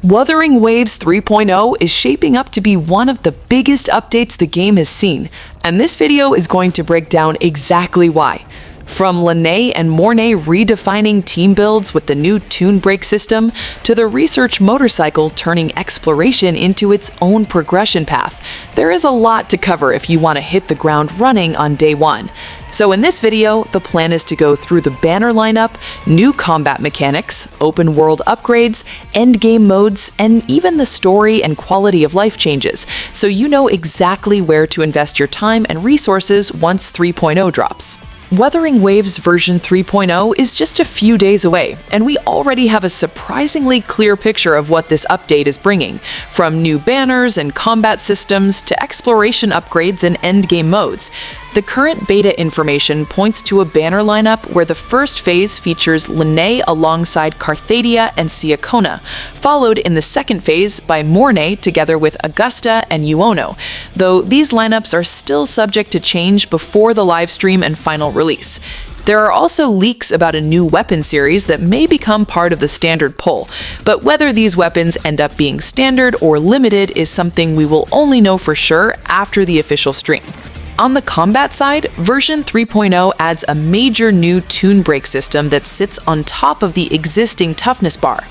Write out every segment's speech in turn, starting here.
Wuthering Waves 3.0 is shaping up to be one of the biggest updates the game has seen, and this video is going to break down exactly why. From lynae and Moryne redefining team builds with the new tune break system, to the research motorcycle turning exploration into its own progression path, there is a lot to cover if you want to hit the ground running on day one. So in this video, the plan is to go through the banner lineup, new combat mechanics, open world upgrades, endgame modes, and even the story and quality of life changes, so you know exactly where to invest your time and resources once 3.0 drops. Wuthering Waves version 3.0 is just a few days away, and we already have a surprisingly clear picture of what this update is bringing, from new banners and combat systems to exploration upgrades and endgame modes. The current beta information points to a banner lineup where the first phase features lynae alongside Carthadia and Siacona, followed in the second phase by Moryne together with Augusta and Uono, though these lineups are still subject to change before the livestream and final release. There are also leaks about a new weapon series that may become part of the standard pull, but whether these weapons end up being standard or limited is something we will only know for sure after the official stream. On the combat side, version 3.0 adds a major new tune break system that sits on top of the existing toughness bar.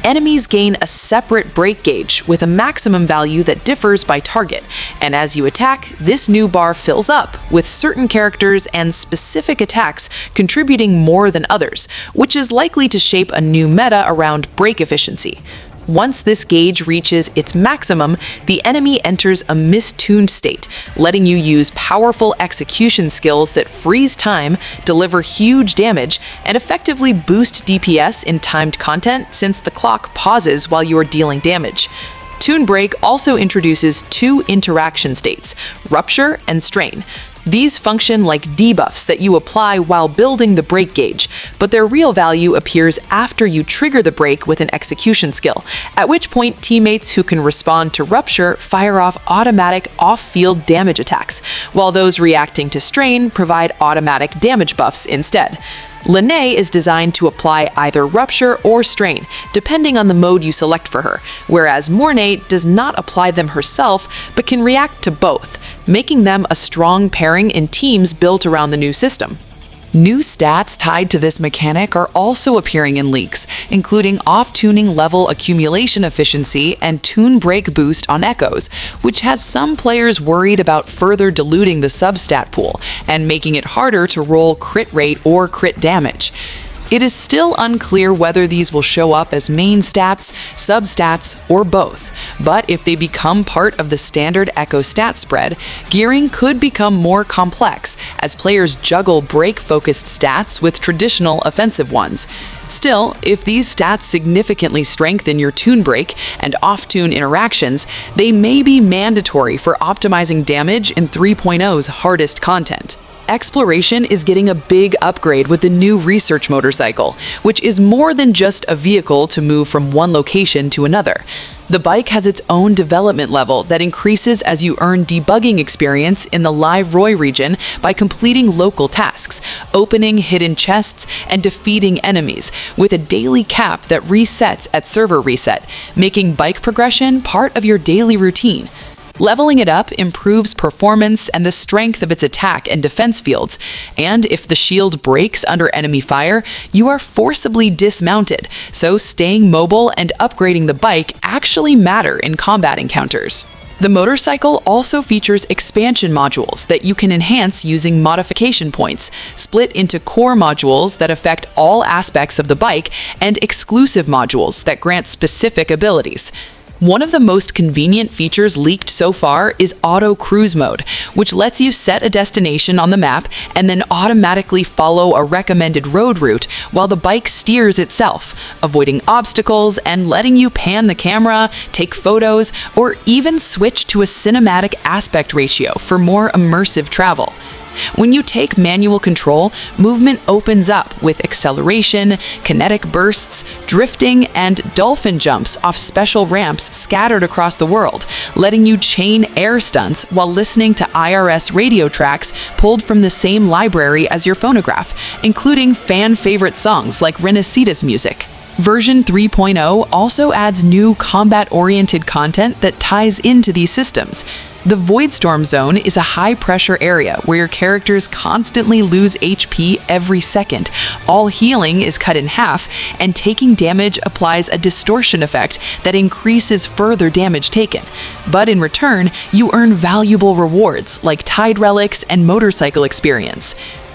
Enemies gain a separate break gauge with a maximum value that differs by target, and as you attack, this new bar fills up, with certain characters and specific attacks contributing more than others, which is likely to shape a new meta around break efficiency. Once this gauge reaches its maximum, the enemy enters a mistuned state, letting you use powerful execution skills that freeze time, deliver huge damage, and effectively boost DPS in timed content since the clock pauses while you are dealing damage. Tune Break also introduces two interaction states, Rupture and Strain. These function like debuffs that you apply while building the break gauge, but their real value appears after you trigger the break with an execution skill, at which point teammates who can respond to Rupture fire off automatic off-field damage attacks, while those reacting to Strain provide automatic damage buffs instead. Lynae is designed to apply either Rupture or Strain, depending on the mode you select for her, whereas Moryne does not apply them herself, but can react to both, making them a strong pairing in teams built around the new system. New stats tied to this mechanic are also appearing in leaks, including off-tuning level accumulation efficiency and tune break boost on echoes, which has some players worried about further diluting the substat pool and making it harder to roll crit rate or crit damage. It is still unclear whether these will show up as main stats, substats, or both, but if they become part of the standard Echo stat spread, gearing could become more complex as players juggle break-focused stats with traditional offensive ones. Still, if these stats significantly strengthen your tune break and off-tune interactions, they may be mandatory for optimizing damage in 3.0's hardest content. Exploration is getting a big upgrade with the new research motorcycle, which is more than just a vehicle to move from one location to another. The bike has its own development level that increases as you earn debugging experience in the live Roy region by completing local tasks, opening hidden chests, and defeating enemies, with a daily cap that resets at server reset, making bike progression part of your daily routine. Leveling it up improves performance and the strength of its attack and defense fields, and if the shield breaks under enemy fire, you are forcibly dismounted, so staying mobile and upgrading the bike actually matter in combat encounters. The motorcycle also features expansion modules that you can enhance using modification points, split into core modules that affect all aspects of the bike and exclusive modules that grant specific abilities. One of the most convenient features leaked so far is Auto Cruise Mode, which lets you set a destination on the map and then automatically follow a recommended road route while the bike steers itself, avoiding obstacles and letting you pan the camera, take photos, or even switch to a cinematic aspect ratio for more immersive travel. When you take manual control, movement opens up with acceleration, kinetic bursts, drifting, and dolphin jumps off special ramps scattered across the world, letting you chain air stunts while listening to IRS radio tracks pulled from the same library as your phonograph, including fan-favorite songs like Renacetta's music. Version 3.0 also adds new combat-oriented content that ties into these systems. The Voidstorm Zone is a high-pressure area where your characters constantly lose HP every second. All healing is cut in half, and taking damage applies a distortion effect that increases further damage taken. But in return, you earn valuable rewards like Tide Relics and motorcycle experience.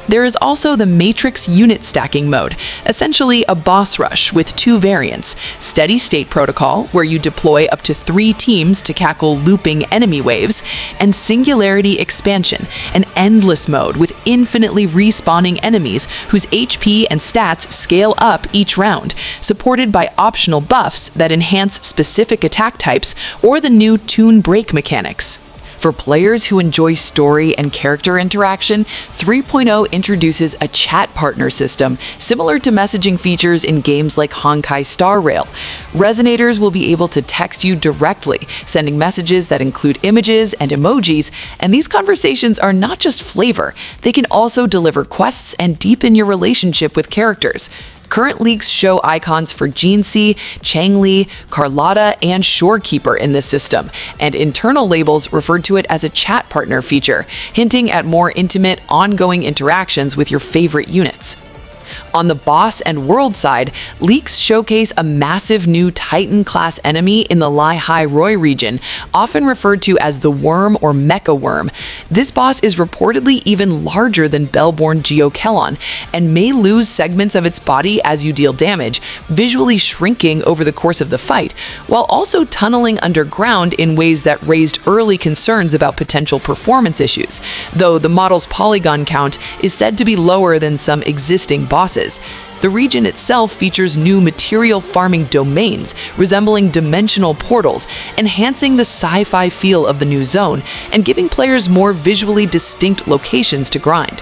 There is also the Matrix Unit Stacking mode, essentially a boss rush with two variants: Steady State Protocol, where you deploy up to 3 teams to tackle looping enemy waves, and Singularity Expansion, an endless mode with infinitely respawning enemies whose HP and stats scale up each round, supported by optional buffs that enhance specific attack types or the new Toon Break mechanics. For players who enjoy story and character interaction, 3.0 introduces a chat partner system similar to messaging features in games like Honkai Star Rail. Resonators will be able to text you directly, sending messages that include images and emojis, and these conversations are not just flavor, they can also deliver quests and deepen your relationship with characters. Current leaks show icons for Jinxie, Changli, Carlotta, and Shorekeeper in this system, and internal labels refer to it as a chat partner feature, hinting at more intimate, ongoing interactions with your favorite units. On the boss and world side, leaks showcase a massive new Titan-class enemy in the lynae region, often referred to as the Worm or Mecha Worm. This boss is reportedly even larger than Bellborn Geokelon, and may lose segments of its body as you deal damage, visually shrinking over the course of the fight, while also tunneling underground in ways that raised early concerns about potential performance issues, though the model's polygon count is said to be lower than some existing bosses. The region itself features new material farming domains resembling dimensional portals, enhancing the sci-fi feel of the new zone and giving players more visually distinct locations to grind.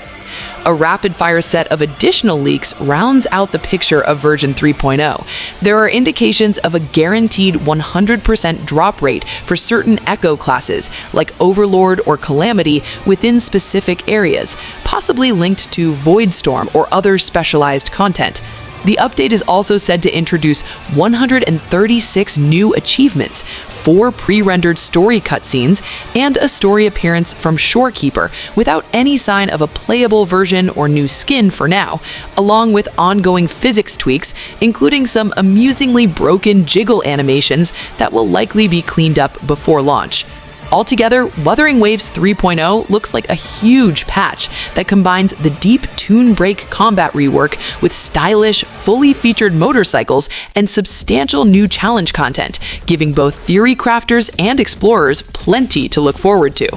A rapid-fire set of additional leaks rounds out the picture of version 3.0. There are indications of a guaranteed 100% drop rate for certain Echo classes, like Overlord or Calamity, within specific areas, possibly linked to Voidstorm or other specialized content. The update is also said to introduce 136 new achievements, 4 pre-rendered story cutscenes, and a story appearance from Shorekeeper, without any sign of a playable version or new skin for now, along with ongoing physics tweaks, including some amusingly broken jiggle animations that will likely be cleaned up before launch. Altogether, Wuthering Waves 3.0 looks like a huge patch that combines the deep Toon Break combat rework with stylish, fully featured motorcycles and substantial new challenge content, giving both theory crafters and explorers plenty to look forward to.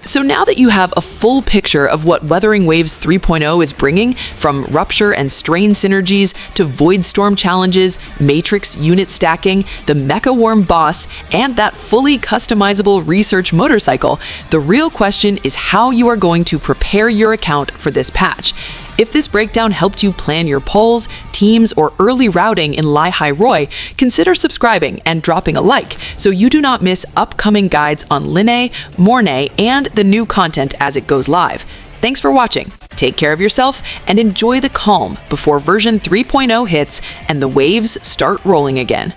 So now that you have a full picture of what Wuthering Waves 3.0 is bringing, from Rupture and Strain synergies to Voidstorm challenges, Matrix unit stacking, the Mecha Worm boss, and that fully customizable research motorcycle, the real question is how you are going to prepare your account for this patch. If this breakdown helped you plan your polls, teams, or early routing in lynae, consider subscribing and dropping a like so you do not miss upcoming guides on lynae, Moryne, and the new content as it goes live. Thanks for watching, take care of yourself, and enjoy the calm before version 3.0 hits and the waves start rolling again.